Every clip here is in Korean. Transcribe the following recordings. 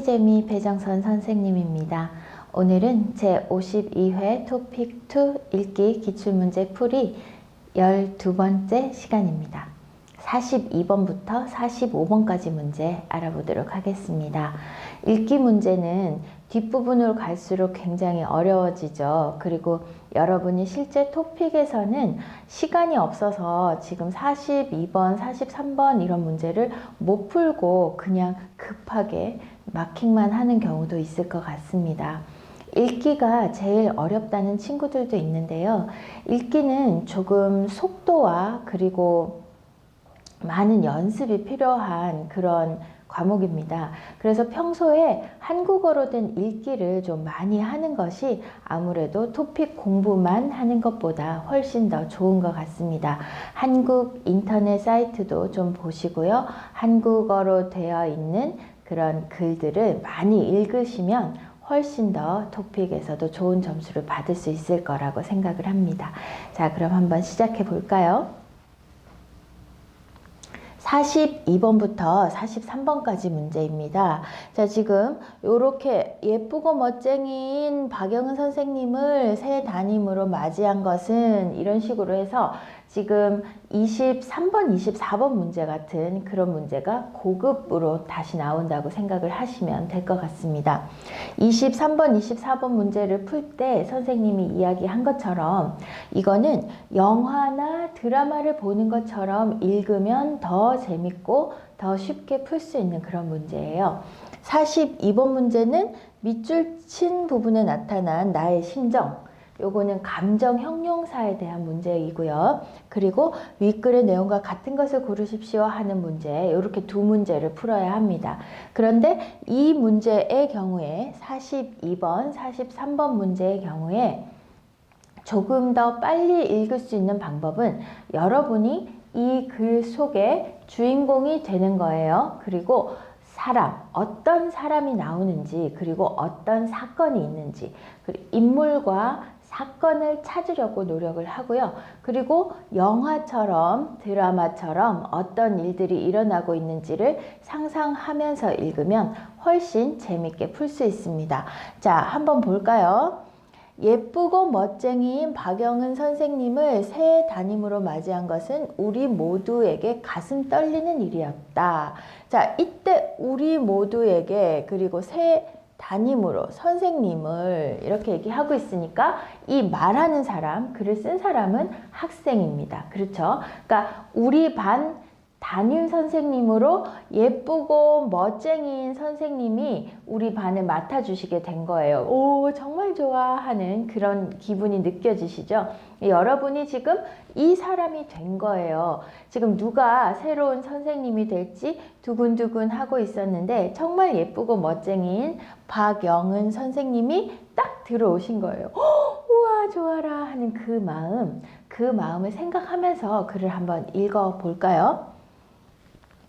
스터디재미 배정선 선생님입니다. 오늘은 제52회 토픽 2 읽기 기출문제 풀이 12번째 시간입니다. 42번부터 45번까지 문제 알아보도록 하겠습니다. 읽기 문제는 뒷부분으로 갈수록 굉장히 어려워지죠. 그리고 여러분이 실제 토픽에서는 시간이 없어서 지금 42번, 43번 이런 문제를 못 풀고 그냥 급하게 마킹만 하는 경우도 있을 것 같습니다. 읽기가 제일 어렵다는 친구들도 있는데요. 읽기는 조금 속도와 그리고 많은 연습이 필요한 그런 과목입니다. 그래서 평소에 한국어로 된 읽기를 좀 많이 하는 것이 아무래도 토픽 공부만 하는 것보다 훨씬 더 좋은 것 같습니다. 한국 인터넷 사이트도 좀 보시고요. 한국어로 되어 있는 그런 글들을 많이 읽으시면 훨씬 더 토픽에서도 좋은 점수를 받을 수 있을 거라고 생각을 합니다. 자, 그럼 한번 시작해 볼까요? 42번부터 43번까지 문제입니다. 자, 지금 이렇게 예쁘고 멋쟁이인 박영은 선생님을 새 담임으로 맞이한 것은 이런 식으로 해서 지금 23번, 24번 문제 같은 그런 문제가 고급으로 다시 나온다고 생각을 하시면 될 것 같습니다. 23번, 24번 문제를 풀 때 선생님이 이야기한 것처럼 이거는 영화나 드라마를 보는 것처럼 읽으면 더 재밌고 더 쉽게 풀 수 있는 그런 문제예요. 42번 문제는 밑줄 친 부분에 나타난 나의 심정, 요거는 감정 형용사에 대한 문제이고요. 그리고 윗글의 내용과 같은 것을 고르십시오 하는 문제, 이렇게 두 문제를 풀어야 합니다. 그런데 이 문제의 경우에 42번, 43번 문제의 경우에 조금 더 빨리 읽을 수 있는 방법은 여러분이 이 글 속에 주인공이 되는 거예요. 그리고 사람, 어떤 사람이 나오는지, 그리고 어떤 사건이 있는지, 그리고 인물과 사건을 찾으려고 노력을 하고요. 그리고 영화처럼 드라마처럼 어떤 일들이 일어나고 있는지를 상상하면서 읽으면 훨씬 재밌게 풀 수 있습니다. 자, 한번 볼까요? 예쁘고 멋쟁이인 박영은 선생님을 새 담임으로 맞이한 것은 우리 모두에게 가슴 떨리는 일이었다. 자, 이때 우리 모두에게 그리고 새 담임으로 선생님을 이렇게 얘기하고 있으니까 이 말하는 사람, 글을 쓴 사람은 학생입니다. 그렇죠? 그러니까 우리 반 담임 선생님으로 예쁘고 멋쟁이인 선생님이 우리 반을 맡아주시게 된 거예요. 오, 정말 좋아하는 그런 기분이 느껴지시죠? 여러분이 지금 이 사람이 된 거예요. 지금 누가 새로운 선생님이 될지 두근두근 하고 있었는데 정말 예쁘고 멋쟁이인 박영은 선생님이 딱 들어오신 거예요. 우와, 좋아라 하는 그 마음을 생각하면서 글을 한번 읽어볼까요?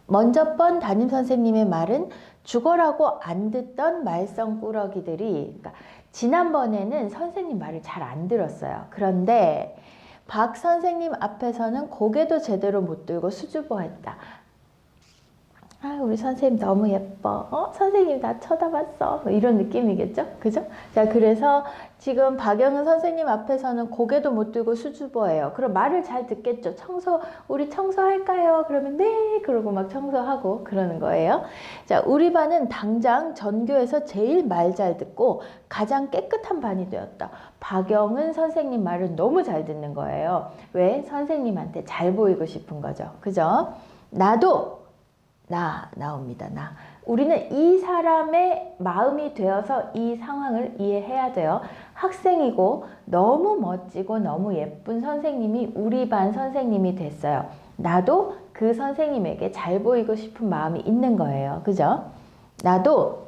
먼저 번 담임선생님의 말은 죽어라고 안 듣던 말썽꾸러기들이, 그러니까 지난번에는 선생님 말을 잘 안 들었어요. 그런데 박 선생님 앞에서는 고개도 제대로 못 들고 수줍어했다. 아, 우리 선생님 너무 예뻐. 선생님 나 쳐다봤어. 뭐 이런 느낌이겠죠? 그죠? 자, 그래서 지금 박영은 선생님 앞에서는 고개도 못 들고 수줍어해요. 그럼 말을 잘 듣겠죠? 우리 청소할까요? 그러면 네! 그러고 막 청소하고 그러는 거예요. 자, 우리 반은 당장 전교에서 제일 말 잘 듣고 가장 깨끗한 반이 되었다. 박영은 선생님 말을 너무 잘 듣는 거예요. 왜? 선생님한테 잘 보이고 싶은 거죠. 그죠? 나옵니다. 우리는 이 사람의 마음이 되어서 이 상황을 이해해야 돼요. 학생이고 너무 멋지고 너무 예쁜 선생님이 우리 반 선생님이 됐어요. 나도 그 선생님에게 잘 보이고 싶은 마음이 있는 거예요. 그죠? 나도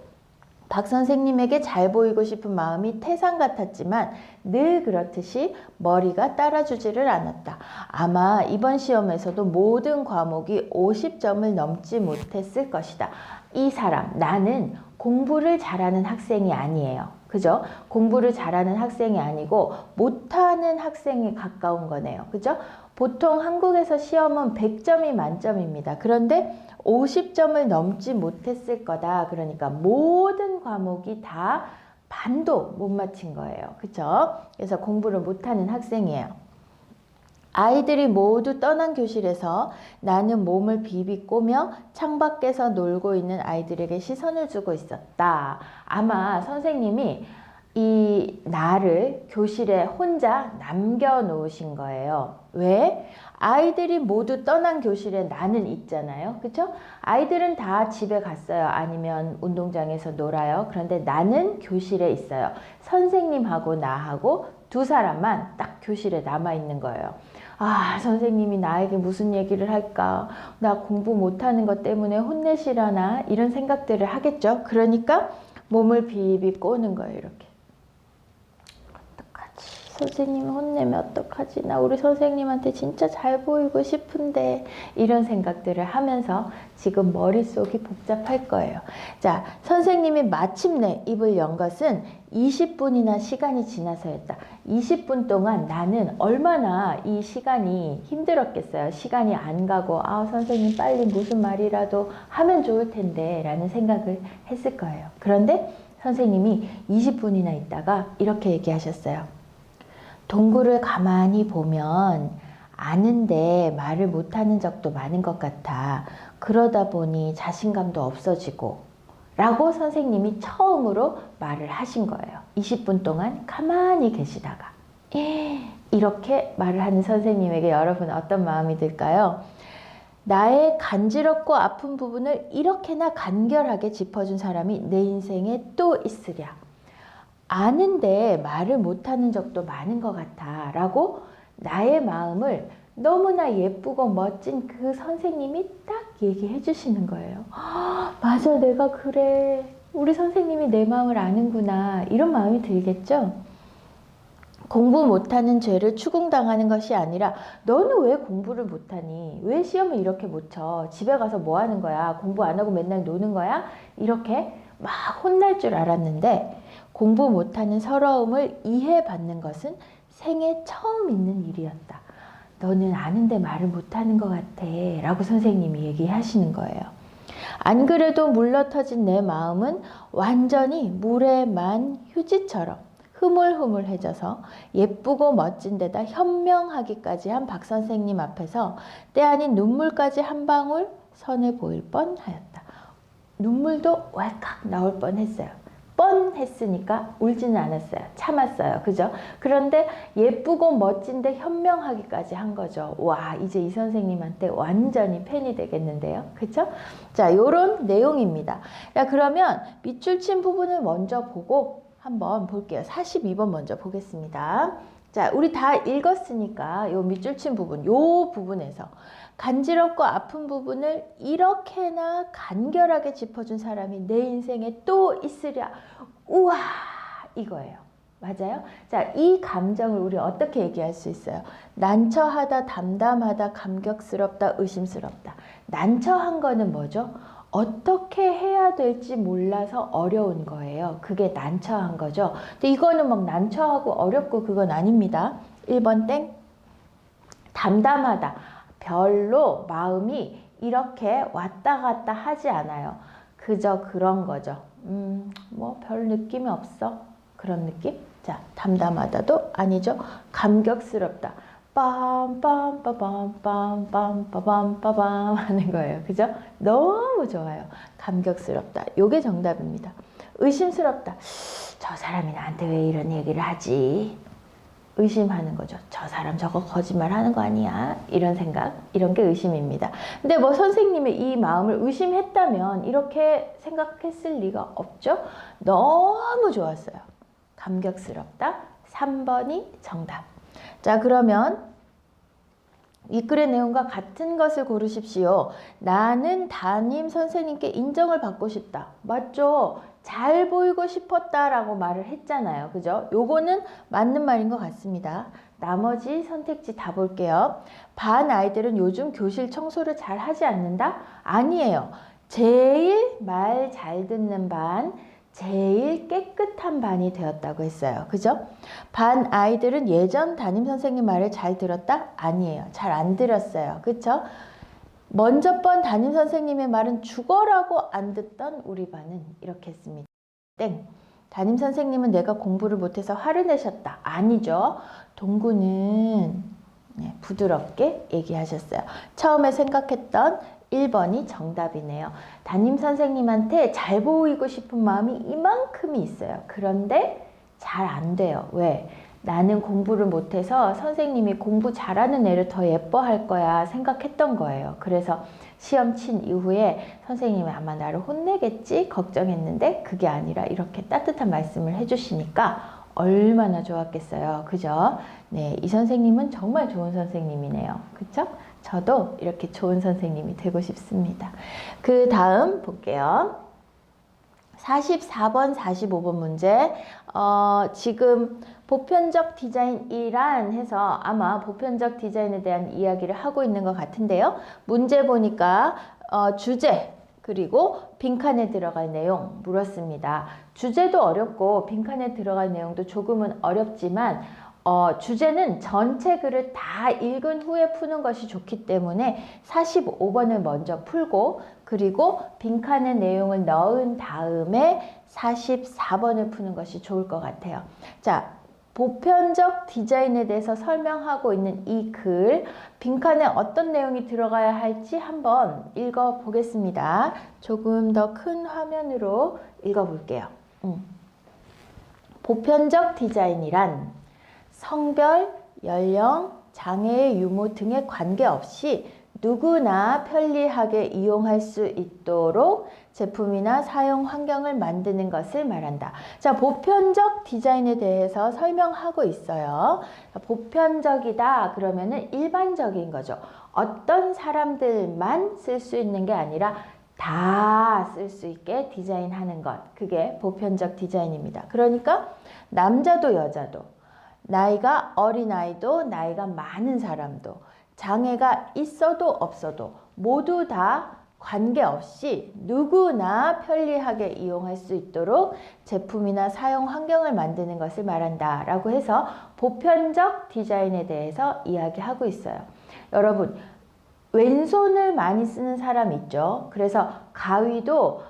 박 선생님에게 잘 보이고 싶은 마음이 태산 같았지만 늘 그렇듯이 머리가 따라주지를 않았다. 아마 이번 시험에서도 모든 과목이 50점을 넘지 못했을 것이다. 이 사람, 나는 공부를 잘하는 학생이 아니에요. 그죠? 공부를 잘하는 학생이 아니고 못하는 학생에 가까운 거네요. 그죠? 보통 한국에서 시험은 100점이 만점입니다. 그런데 50점을 넘지 못했을 거다. 그러니까 모든 과목이 다 반도 못 맞힌 거예요. 그죠? 그래서 공부를 못하는 학생이에요. 아이들이 모두 떠난 교실에서 나는 몸을 비비꼬며 창밖에서 놀고 있는 아이들에게 시선을 주고 있었다. 아마 선생님이 이 나를 교실에 혼자 남겨놓으신 거예요. 왜? 아이들이 모두 떠난 교실에 나는 있잖아요. 그쵸? 아이들은 다 집에 갔어요. 아니면 운동장에서 놀아요. 그런데 나는 교실에 있어요. 선생님하고 나하고 두 사람만 딱 교실에 남아있는 거예요. 아, 선생님이 나에게 무슨 얘기를 할까? 나 공부 못하는 것 때문에 혼내시려나? 이런 생각들을 하겠죠. 그러니까 몸을 비비꼬는 거예요. 이렇게. 선생님 혼내면 어떡하지? 나 우리 선생님한테 진짜 잘 보이고 싶은데 이런 생각들을 하면서 지금 머릿속이 복잡할 거예요. 자, 선생님이 마침내 입을 연 것은 20분이나 시간이 지나서였다. 20분 동안 나는 얼마나 이 시간이 힘들었겠어요. 시간이 안 가고 아 선생님 빨리 무슨 말이라도 하면 좋을 텐데 라는 생각을 했을 거예요. 그런데 선생님이 20분이나 있다가 이렇게 얘기하셨어요. 동굴을 가만히 보면 아는데 말을 못하는 적도 많은 것 같아. 그러다 보니 자신감도 없어지고 라고 선생님이 처음으로 말을 하신 거예요. 20분 동안 가만히 계시다가 이렇게 말을 하는 선생님에게 여러분 어떤 마음이 들까요? 나의 간지럽고 아픈 부분을 이렇게나 간결하게 짚어준 사람이 내 인생에 또 있으랴. 아는데 말을 못하는 적도 많은 것 같아 라고 나의 마음을 너무나 예쁘고 멋진 그 선생님이 딱 얘기해 주시는 거예요. 맞아, 내가 그래. 우리 선생님이 내 마음을 아는구나. 이런 마음이 들겠죠? 공부 못하는 죄를 추궁당하는 것이 아니라 너는 왜 공부를 못하니? 왜 시험을 이렇게 못 쳐? 집에 가서 뭐 하는 거야? 공부 안 하고 맨날 노는 거야? 이렇게 막 혼날 줄 알았는데 공부 못하는 서러움을 이해받는 것은 생애 처음 있는 일이었다. 너는 아는데 말을 못하는 것 같아 라고 선생님이 얘기하시는 거예요. 안 그래도 물러터진 내 마음은 완전히 물에 만 휴지처럼 흐물흐물해져서 예쁘고 멋진 데다 현명하기까지 한 박 선생님 앞에서 때 아닌 눈물까지 한 방울 선해 보일 뻔하였다. 눈물도 왈칵 나올 뻔했어요. 뻔했으니까 울지는 않았어요. 참았어요. 그죠? 그런데 예쁘고 멋진데 현명하기까지 한 거죠. 와, 이제 이 선생님한테 완전히 팬이 되겠는데요. 그죠? 자, 요런 내용입니다. 자, 그러면 밑줄 친 부분을 먼저 보고 한번 볼게요. 42번 먼저 보겠습니다. 자, 우리 다 읽었으니까 요 밑줄 친 부분, 요 부분에서 간지럽고 아픈 부분을 이렇게나 간결하게 짚어준 사람이 내 인생에 또 있으랴. 우와, 이거예요. 맞아요? 자, 이 감정을 우리 어떻게 얘기할 수 있어요? 난처하다, 담담하다, 감격스럽다, 의심스럽다. 난처한 거는 뭐죠? 어떻게 해야 될지 몰라서 어려운 거예요. 그게 난처한 거죠. 근데 이거는 막 난처하고 어렵고 그건 아닙니다. 1번 땡. 담담하다. 별로 마음이 이렇게 왔다 갔다 하지 않아요. 그저 그런 거죠. 뭐 별 느낌이 없어. 그런 느낌? 자, 담담하다도 아니죠. 감격스럽다. 빰빰빠밤빰빰빰빰빰빰 하는 거예요. 그죠? 너무 좋아요. 감격스럽다. 요게 정답입니다. 의심스럽다. 저 사람이 나한테 왜 이런 얘기를 하지? 의심하는 거죠. 저 사람 저거 거짓말 하는 거 아니야? 이런 생각, 이런 게 의심입니다. 근데 뭐 선생님이 이 마음을 의심했다면 이렇게 생각했을 리가 없죠? 너무 좋았어요. 감격스럽다. 3번이 정답. 자, 그러면 이 글의 내용과 같은 것을 고르십시오. 나는 담임 선생님께 인정을 받고 싶다. 맞죠? 잘 보이고 싶었다라고 말을 했잖아요. 그죠? 요거는 맞는 말인 것 같습니다. 나머지 선택지 다 볼게요. 반 아이들은 요즘 교실 청소를 잘 하지 않는다? 아니에요. 제일 말 잘 듣는 반, 제일 깨끗한 반이 되었다고 했어요. 그죠? 반 아이들은 예전 담임 선생님 말을 잘 들었다? 아니에요. 잘 안 들었어요. 그쵸? 먼저 번 담임 선생님의 말은 죽어라고 안 듣던 우리 반은 이렇게 했습니다. 땡. 담임 선생님은 내가 공부를 못해서 화를 내셨다. 아니죠. 동구는 부드럽게 얘기하셨어요. 처음에 생각했던 1번이 정답이네요. 담임 선생님한테 잘 보이고 싶은 마음이 이만큼이 있어요. 그런데 잘 안 돼요. 왜? 나는 공부를 못해서 선생님이 공부 잘하는 애를 더 예뻐할 거야 생각했던 거예요. 그래서 시험 친 이후에 선생님이 아마 나를 혼내겠지 걱정했는데 그게 아니라 이렇게 따뜻한 말씀을 해주시니까 얼마나 좋았겠어요. 그죠? 네, 이 선생님은 정말 좋은 선생님이네요. 그쵸? 저도 이렇게 좋은 선생님이 되고 싶습니다. 그 다음 볼게요. 44번, 45번 문제. 지금 보편적 디자인이란 해서 아마 보편적 디자인에 대한 이야기를 하고 있는 것 같은데요. 문제 보니까 주제 그리고 빈칸에 들어갈 내용 물었습니다. 주제도 어렵고 빈칸에 들어갈 내용도 조금은 어렵지만 주제는 전체 글을 다 읽은 후에 푸는 것이 좋기 때문에 45번을 먼저 풀고 그리고 빈칸의 내용을 넣은 다음에 44번을 푸는 것이 좋을 것 같아요. 자, 보편적 디자인에 대해서 설명하고 있는 이 글, 빈칸에 어떤 내용이 들어가야 할지 한번 읽어보겠습니다. 조금 더 큰 화면으로 읽어볼게요. 보편적 디자인이란 성별, 연령, 장애의 유무 등에 관계없이 누구나 편리하게 이용할 수 있도록 제품이나 사용 환경을 만드는 것을 말한다. 자, 보편적 디자인에 대해서 설명하고 있어요. 보편적이다 그러면은 일반적인 거죠. 어떤 사람들만 쓸 수 있는 게 아니라 다 쓸 수 있게 디자인하는 것. 그게 보편적 디자인입니다. 그러니까 남자도 여자도 나이가 어린아이도 나이가 많은 사람도 장애가 있어도 없어도 모두 다 관계없이 누구나 편리하게 이용할 수 있도록 제품이나 사용 환경을 만드는 것을 말한다 라고 해서 보편적 디자인에 대해서 이야기하고 있어요. 여러분, 왼손을 많이 쓰는 사람 있죠. 그래서 가위도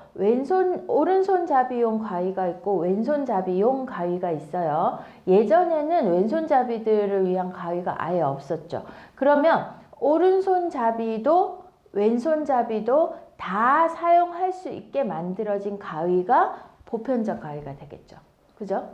오른손잡이용 가위가 있고 왼손잡이용 가위가 있어요. 예전에는 왼손잡이들을 위한 가위가 아예 없었죠. 그러면 오른손잡이도 왼손잡이도 다 사용할 수 있게 만들어진 가위가 보편적 가위가 되겠죠. 그죠?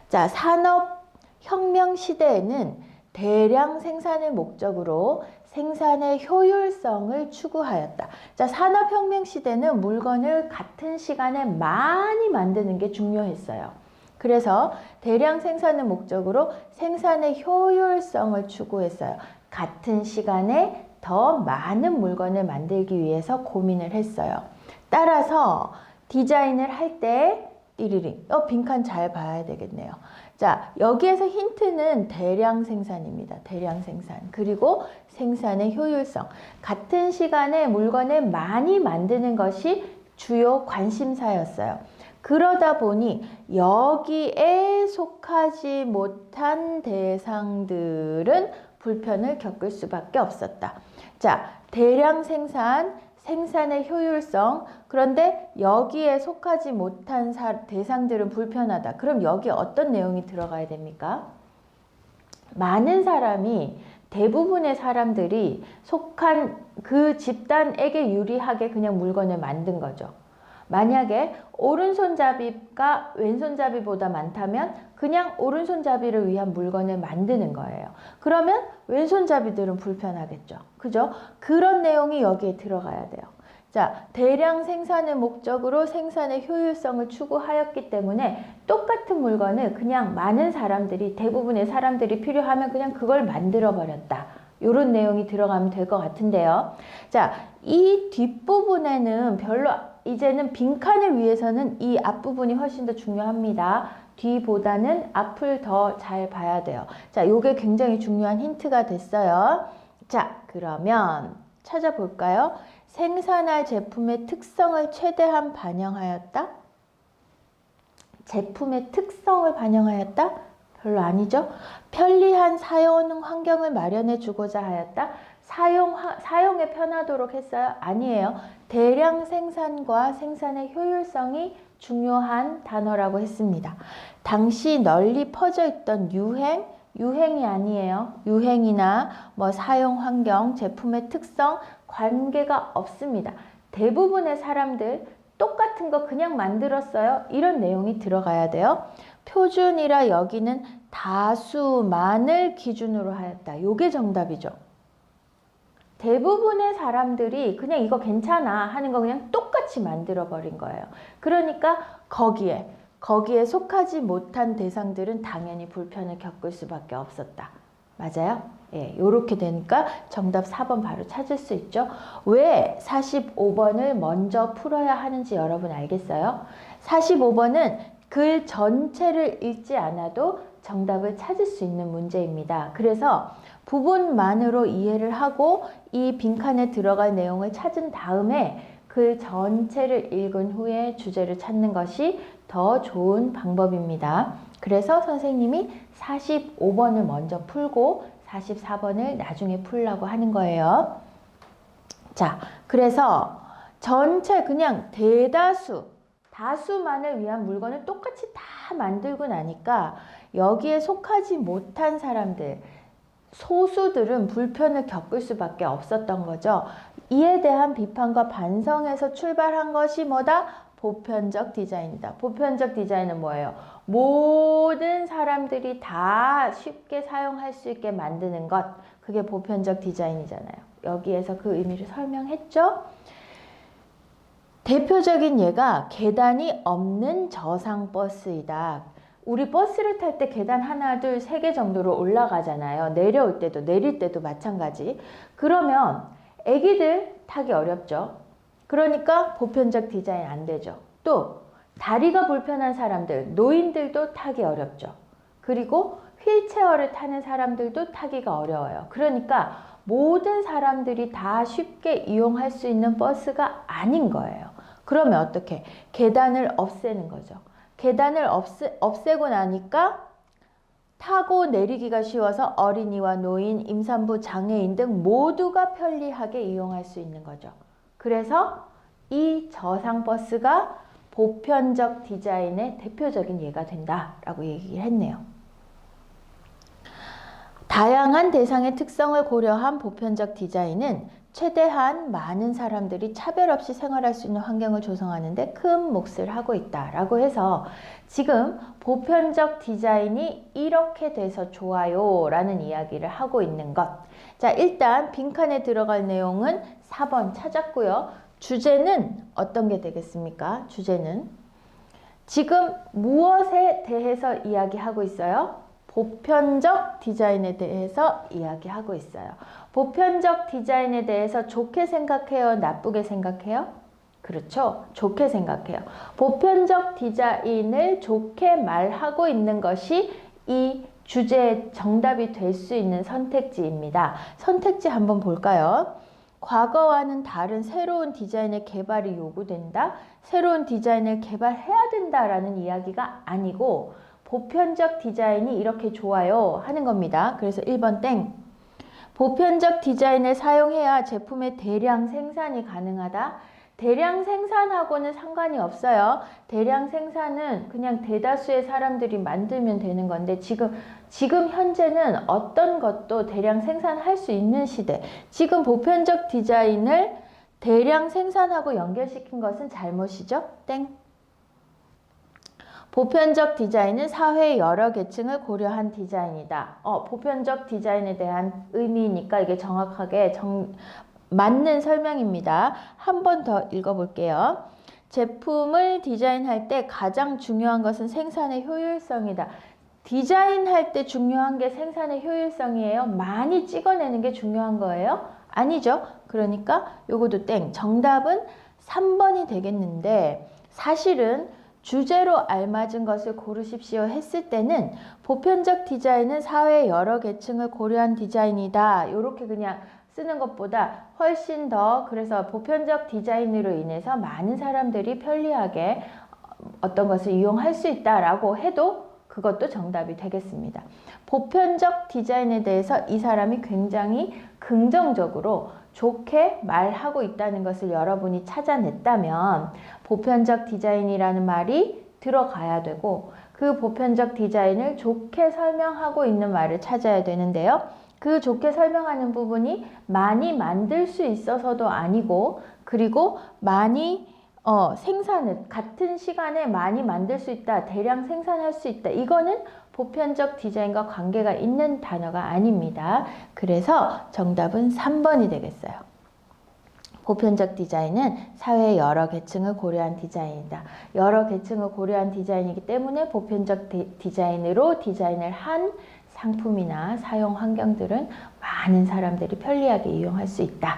자, 산업혁명 시대에는 대량 생산을 목적으로 생산의 효율성을 추구하였다. 자, 산업혁명 시대는 물건을 같은 시간에 많이 만드는 게 중요했어요. 그래서 대량 생산을 목적으로 생산의 효율성을 추구했어요. 같은 시간에 더 많은 물건을 만들기 위해서 고민을 했어요. 따라서 디자인을 할 때 띠리링, 빈칸 잘 봐야 되겠네요. 자, 여기에서 힌트는 대량 생산입니다. 대량 생산. 그리고 생산의 효율성. 같은 시간에 물건을 많이 만드는 것이 주요 관심사였어요. 그러다 보니 여기에 속하지 못한 대상들은 불편을 겪을 수밖에 없었다. 자, 대량 생산, 생산의 효율성. 그런데 여기에 속하지 못한 대상들은 불편하다. 그럼 여기에 어떤 내용이 들어가야 됩니까? 많은 사람이, 대부분의 사람들이 속한 그 집단에게 유리하게 그냥 물건을 만든 거죠. 만약에 오른손잡이가 왼손잡이보다 많다면 그냥 오른손잡이를 위한 물건을 만드는 거예요. 그러면 왼손잡이들은 불편하겠죠. 그죠? 그런 내용이 여기에 들어가야 돼요. 자, 대량 생산을 목적으로 생산의 효율성을 추구하였기 때문에 똑같은 물건을 그냥 많은 사람들이, 대부분의 사람들이 필요하면 그냥 그걸 만들어 버렸다. 이런 내용이 들어가면 될 것 같은데요. 자, 이 뒷부분에는 별로 이제는 빈칸을 위해서는 이 앞부분이 훨씬 더 중요합니다. 뒤보다는 앞을 더 잘 봐야 돼요. 자, 요게 굉장히 중요한 힌트가 됐어요. 자, 그러면 찾아볼까요? 생산할 제품의 특성을 최대한 반영하였다? 제품의 특성을 반영하였다? 별로 아니죠. 편리한 사용 환경을 마련해 주고자 하였다? 사용에 편하도록 했어요? 아니에요. 대량 생산과 생산의 효율성이 중요한 단어라고 했습니다. 당시 널리 퍼져 있던 유행이 아니에요. 유행이나 뭐 사용 환경, 제품의 특성 관계가 없습니다. 대부분의 사람들 똑같은 거 그냥 만들었어요. 이런 내용이 들어가야 돼요. 표준이라 여기는 다수만을 기준으로 하였다. 요게 정답이죠. 대부분의 사람들이 그냥 이거 괜찮아 하는 거 그냥 똑같이 만들어 버린 거예요. 그러니까 거기에 속하지 못한 대상들은 당연히 불편을 겪을 수밖에 없었다. 맞아요? 예, 요렇게 되니까 정답 4번 바로 찾을 수 있죠. 왜 45번을 먼저 풀어야 하는지 여러분 알겠어요? 45번은 글 전체를 읽지 않아도 정답을 찾을 수 있는 문제입니다. 그래서 부분만으로 이해를 하고 이 빈칸에 들어갈 내용을 찾은 다음에 글 전체를 읽은 후에 주제를 찾는 것이 더 좋은 방법입니다. 그래서 선생님이 45번을 먼저 풀고 44번을 나중에 풀려고 하는 거예요. 자, 그래서 전체 그냥 다수만을 위한 물건을 똑같이 다 만들고 나니까 여기에 속하지 못한 사람들, 소수들은 불편을 겪을 수밖에 없었던 거죠. 이에 대한 비판과 반성에서 출발한 것이 뭐다? 보편적 디자인이다. 보편적 디자인은 뭐예요? 모든 사람들이 다 쉽게 사용할 수 있게 만드는 것. 그게 보편적 디자인이잖아요. 여기에서 그 의미를 설명했죠. 대표적인 예가 계단이 없는 저상버스이다. 우리 버스를 탈 때 계단 하나, 둘, 세 개 정도로 올라가잖아요. 내려올 때도 내릴 때도 마찬가지. 그러면 애기들 타기 어렵죠. 그러니까 보편적 디자인 안 되죠. 또 다리가 불편한 사람들, 노인들도 타기 어렵죠. 그리고 휠체어를 타는 사람들도 타기가 어려워요. 그러니까 모든 사람들이 다 쉽게 이용할 수 있는 버스가 아닌 거예요. 그러면 어떻게? 계단을 없애는 거죠. 계단을 없애고 나니까 타고 내리기가 쉬워서 어린이와 노인, 임산부, 장애인 등 모두가 편리하게 이용할 수 있는 거죠. 그래서 이 저상버스가 보편적 디자인의 대표적인 예가 된다라고 얘기를 했네요. 다양한 대상의 특성을 고려한 보편적 디자인은 최대한 많은 사람들이 차별 없이 생활할 수 있는 환경을 조성하는 데 큰 몫을 하고 있다라고 해서 지금 보편적 디자인이 이렇게 돼서 좋아요 라는 이야기를 하고 있는 것. 자, 일단 빈칸에 들어갈 내용은 4번 찾았고요. 주제는 어떤 게 되겠습니까? 주제는 지금 무엇에 대해서 이야기하고 있어요? 보편적 디자인에 대해서 이야기하고 있어요. 보편적 디자인에 대해서 좋게 생각해요? 나쁘게 생각해요? 그렇죠. 좋게 생각해요. 보편적 디자인을 좋게 말하고 있는 것이 이 주제의 정답이 될 수 있는 선택지입니다. 선택지 한번 볼까요? 과거와는 다른 새로운 디자인의 개발이 요구된다? 새로운 디자인을 개발해야 된다라는 이야기가 아니고 보편적 디자인이 이렇게 좋아요 하는 겁니다. 그래서 1번 땡. 보편적 디자인을 사용해야 제품의 대량 생산이 가능하다. 대량 생산하고는 상관이 없어요. 대량 생산은 그냥 대다수의 사람들이 만들면 되는 건데 지금 현재는 어떤 것도 대량 생산할 수 있는 시대. 지금 보편적 디자인을 대량 생산하고 연결시킨 것은 잘못이죠. 땡. 보편적 디자인은 사회의 여러 계층을 고려한 디자인이다. 보편적 디자인에 대한 의미니까 이게 정확하게 맞는 설명입니다. 한 번 더 읽어볼게요. 제품을 디자인할 때 가장 중요한 것은 생산의 효율성이다. 디자인할 때 중요한 게 생산의 효율성이에요? 많이 찍어내는 게 중요한 거예요? 아니죠. 그러니까 요것도 땡. 정답은 3번이 되겠는데 사실은 주제로 알맞은 것을 고르십시오 했을 때는 보편적 디자인은 사회의 여러 계층을 고려한 디자인이다. 이렇게 그냥 쓰는 것보다 훨씬 더 그래서 보편적 디자인으로 인해서 많은 사람들이 편리하게 어떤 것을 이용할 수 있다라고 해도 그것도 정답이 되겠습니다. 보편적 디자인에 대해서 이 사람이 굉장히 긍정적으로 좋게 말하고 있다는 것을 여러분이 찾아냈다면 보편적 디자인이라는 말이 들어가야 되고 그 보편적 디자인을 좋게 설명하고 있는 말을 찾아야 되는데요. 그 좋게 설명하는 부분이 많이 만들 수 있어서도 아니고 그리고 많이 생산을 같은 시간에 많이 만들 수 있다, 대량 생산할 수 있다. 이거는 보편적 디자인과 관계가 있는 단어가 아닙니다. 그래서 정답은 3번이 되겠어요. 보편적 디자인은 사회의 여러 계층을 고려한 디자인이다. 여러 계층을 고려한 디자인이기 때문에 보편적 디자인으로 디자인을 한 상품이나 사용 환경들은 많은 사람들이 편리하게 이용할 수 있다.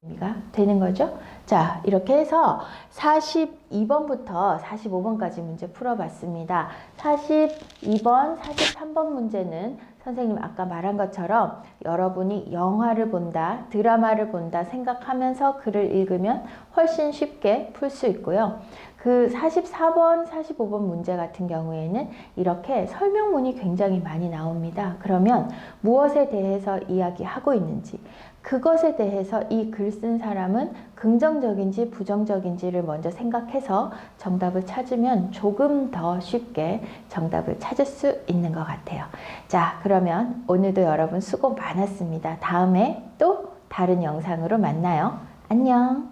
의미가 되는 거죠. 자, 이렇게 해서 42번부터 45번까지 문제 풀어봤습니다. 42번, 43번 문제는 선생님 아까 말한 것처럼 여러분이 영화를 본다, 드라마를 본다 생각하면서 글을 읽으면 훨씬 쉽게 풀 수 있고요. 그 44번, 45번 문제 같은 경우에는 이렇게 설명문이 굉장히 많이 나옵니다. 그러면 무엇에 대해서 이야기하고 있는지, 그것에 대해서 이 글 쓴 사람은 긍정적인지 부정적인지를 먼저 생각해서 정답을 찾으면 조금 더 쉽게 정답을 찾을 수 있는 것 같아요. 자, 그러면 오늘도 여러분 수고 많았습니다. 다음에 또 다른 영상으로 만나요. 안녕.